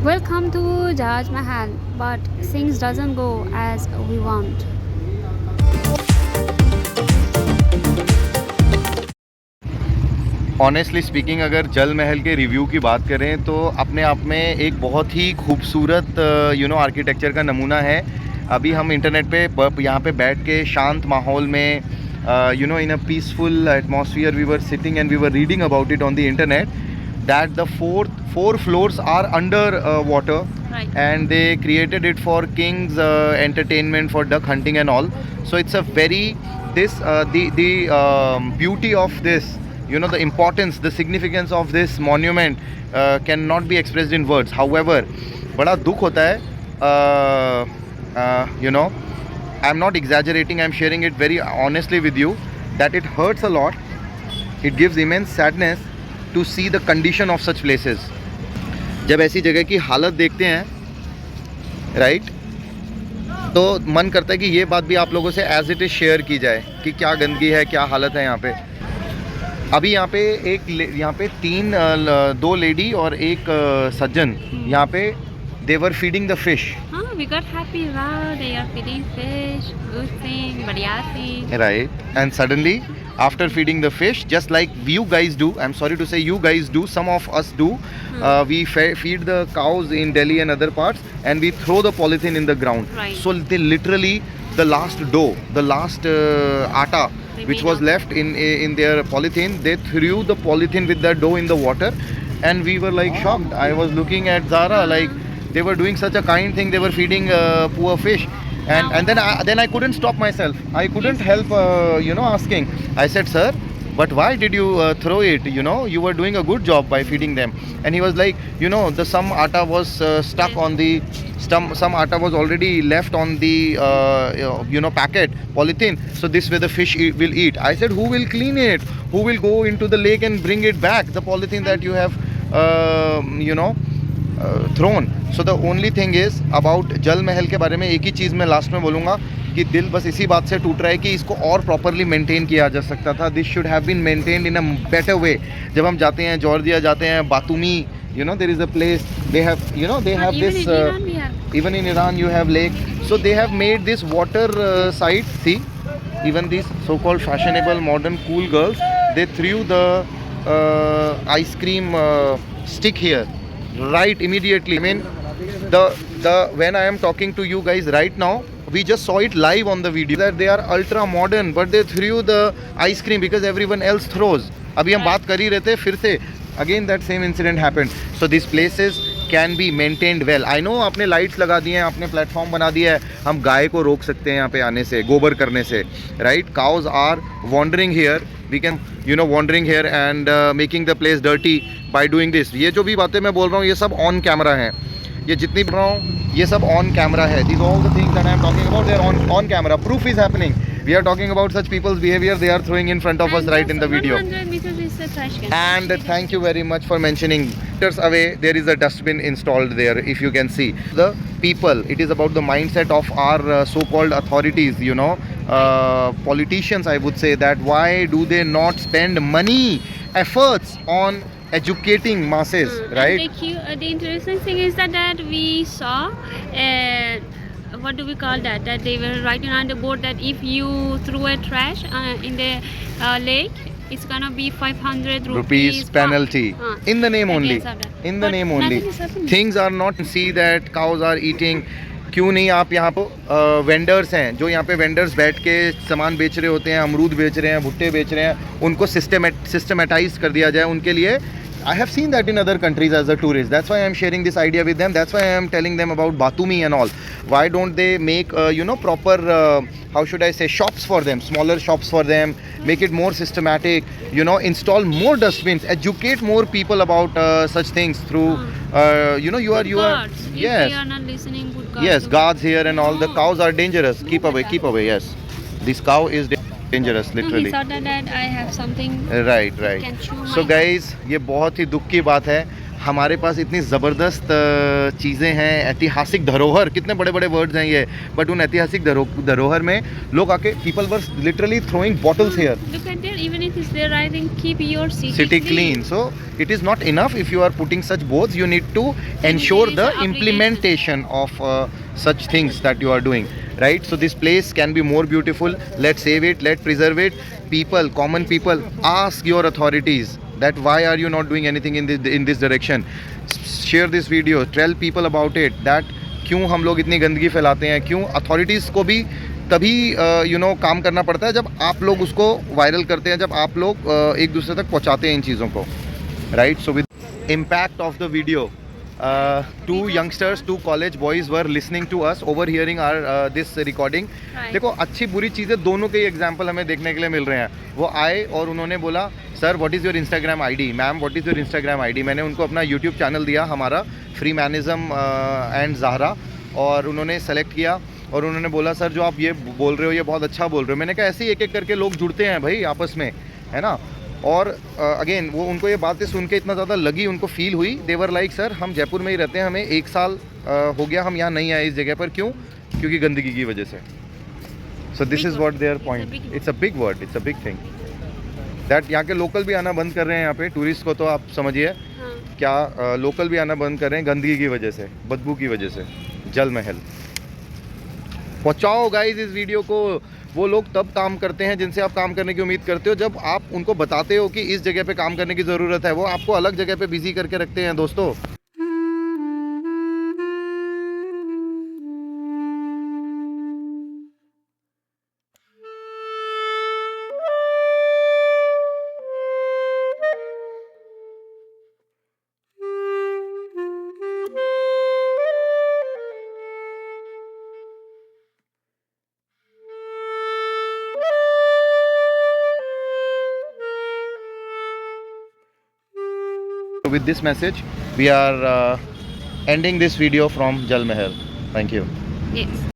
Welcome to Taj Mahal, but things doesn't go as we want. Honestly speaking, अगर जल महल के review की बात करें तो अपने आप में एक बहुत ही खूबसूरत आर्किटेक्चर का नमूना है। अभी हम इंटरनेट पे यहाँ पे बैठ के शांत माहौल में in a peaceful atmosphere we were sitting and we were reading about it on the internet that the four floors are under water. Right. And they created it for kings entertainment, for duck hunting and all. So it's a very beauty of this, the importance, the significance of this monument cannot be expressed in words. However, बड़ा दुख होता है, I'm not exaggerating, I'm sharing it very honestly with you, that it hurts a lot. It gives immense sadness to see the condition of such places. जब ऐसी जगह की हालत देखते हैं, राइट, तो मन करता है कि ये बात भी आप लोगों से एज इट इज़ शेयर की जाए कि क्या गंदगी है, क्या हालत है यहाँ पे। अभी यहाँ पे दो लेडी और एक सज्जन यहाँ पे they were feeding the fish. We got happy. Wow, they are feeding fish. Good thing, बढ़िया thing. Right. And suddenly, after feeding the fish, just like you guys do, I'm sorry to say you guys do, some of us do, we feed the cows in Delhi and other parts, and we throw the polythene in the ground. Right. So they literally, the last dough, the last atta, which was left in their polythene, they threw the polythene with the dough in the water, and we were like shocked. I was looking at Zara like they were doing such a kind thing. They were feeding poor fish, and then I couldn't stop myself. I couldn't help asking. I said, sir, but why did you throw it? You were doing a good job by feeding them. And he was like, the some atta was stuck on the some atta was already left on the packet polythene, so this way the fish will eat. I said, who will clean it? Who will go into the lake and bring it back, the polythene that you have thrown? So the only thing is about Jal Mahal के बारे में एक ही चीज़ मैं last में बोलूँगा कि दिल बस इसी बात से टूट रहा है कि इसको और प्रॉपरली मेंटेन किया जा सकता था. This should have been maintained in a better way. जब हम जाते हैं जॉर्जिया, जाते हैं बातूमी, there is a place, they have this even in Iran you have lake, so they have made this water site. See, even these so called fashionable modern cool girls, they threw the ice cream stick here right immediately. I mean, the when I am talking to you guys right now, we just saw it live on the video that they are ultra modern, but they threw the ice cream because everyone else throws. अभी हम बात कर ही रहे थे, फिर से again that same incident happened. So these places can be maintained well. I know आपने lights लगा दिए हैं, आपने प्लेटफॉर्म बना दिया है, हम गाय को रोक सकते हैं यहाँ पे आने से, गोबर करने से, right? Cows are wandering here. We can wandering here and making the place dirty by doing this. ये जो भी बातें मैं बोल रहा हूँ ये सब ऑन कैमरा हैं. ये जितनी बोल रहा हूँ ये सब ऑन कैमरा है. These all the things that I am talking about, they are on camera. Proof is happening. We are talking about such people's behavior. They are throwing in front of us right in the video. 100 meters is the trash can. And thank you very much for mentioning. Meters away there is a dustbin installed there, if you can see. The people, it is about the mindset of our so-called authorities, politicians, I would say, that why do they not spend money, efforts on educating masses, right? And the interesting thing is that we saw what do we call that they were writing on the board that if you throw a trash in the lake, it's gonna be 500 rupees penalty. In the name only. In the name only. Things are not. See that cows are eating. क्यों नहीं आप यहाँ पर vendors हैं जो यहाँ पे vendors बैठ के सामान बेच रहे होते हैं, अमरूद बेच रहे हैं, भुट्टे बेच रहे हैं, उनको सिस्टमेटाइज कर दिया जाए उनके लिए. I have seen that in other countries as a tourist. That's why I am sharing this idea with them. That's why I am telling them about Batumi and all. Why don't they make proper how should I say, shops for them, smaller shops for them, make it more systematic, install more dustbins, educate more people about such things through you are yes, if we are not listening, good guards, yes, guards here and all. The cows are dangerous. Keep away. Yes, this cow is dangerous literally. He thought that I have something right. can chew So my- guys, ये बहुत ही दुख की बात है. हमारे पास इतनी ज़बरदस्त चीज़ें हैं, ऐतिहासिक धरोहर, कितने बड़े बड़े वर्ड्स हैं ये, बट उन ऐतिहासिक धरोहर में लोग आके, people were literally throwing bottles here. Look at there, even it is they're writing keep your city clean. So it is not enough if you are putting such boards. You need to ensure the implementation of such things that you are doing, right? So this place can be more beautiful. Let's save it, let's preserve it. People, common people, ask your authorities that why are you not doing anything in this direction. Share this video, tell people about it, that क्यों हम लोग इतनी गंदगी फैलाते हैं, क्यों authorities को भी तभी काम करना पड़ता है जब आप लोग उसको वायरल करते हैं, जब आप लोग एक दूसरे तक पहुंचाते हैं इन चीज़ों को, right? So with impact of the video, 2 youngsters, 2 college boys were listening to us, overhearing our this recording. देखो अच्छी बुरी चीज़ें दोनों के एग्जाम्पल हमें देखने के लिए मिल रहे हैं. वो आए और उन्होंने बोला sir what is your Instagram ID, ma'am what is your Instagram ID. मैंने उनको अपना यूट्यूब चैनल दिया हमारा फ्री मैनिज़म एंड ज़हरा, और उन्होंने सेलेक्ट किया और उन्होंने बोला सर जो आप ये बोल रहे हो ये बहुत अच्छा बोल रहे हो. मैंने कहा ऐसे ही एक एक करके लोग जुड़ते हैं भाई आपस में, है ना. और अगेन वो उनको ये बातें सुन के इतना ज़्यादा लगी, उनको फील हुई. देवर लाइक सर हम जयपुर में ही रहते हैं, हमें 1 साल हो गया हम यहाँ नहीं आए इस जगह पर. क्यों? क्योंकि गंदगी की वजह से. So this is what their point. It's a big word, it's a big thing that यहाँ के लोकल भी आना बंद कर रहे हैं यहाँ पे. टूरिस्ट को तो आप समझिए क्या लोकल भी आना बंद कर रहे हैं गंदगी की वजह से, बदबू की वजह से. जल महल पहुँचाओ गाइस इस वीडियो को. वो लोग तब काम करते हैं जिनसे आप काम करने की उम्मीद करते हो, जब आप उनको बताते हो कि इस जगह पे काम करने की ज़रूरत है. वो आपको अलग जगह पे बिजी करके रखते हैं दोस्तों. With this message, we are ending this video from Jal Mahal. Thank you. Yes.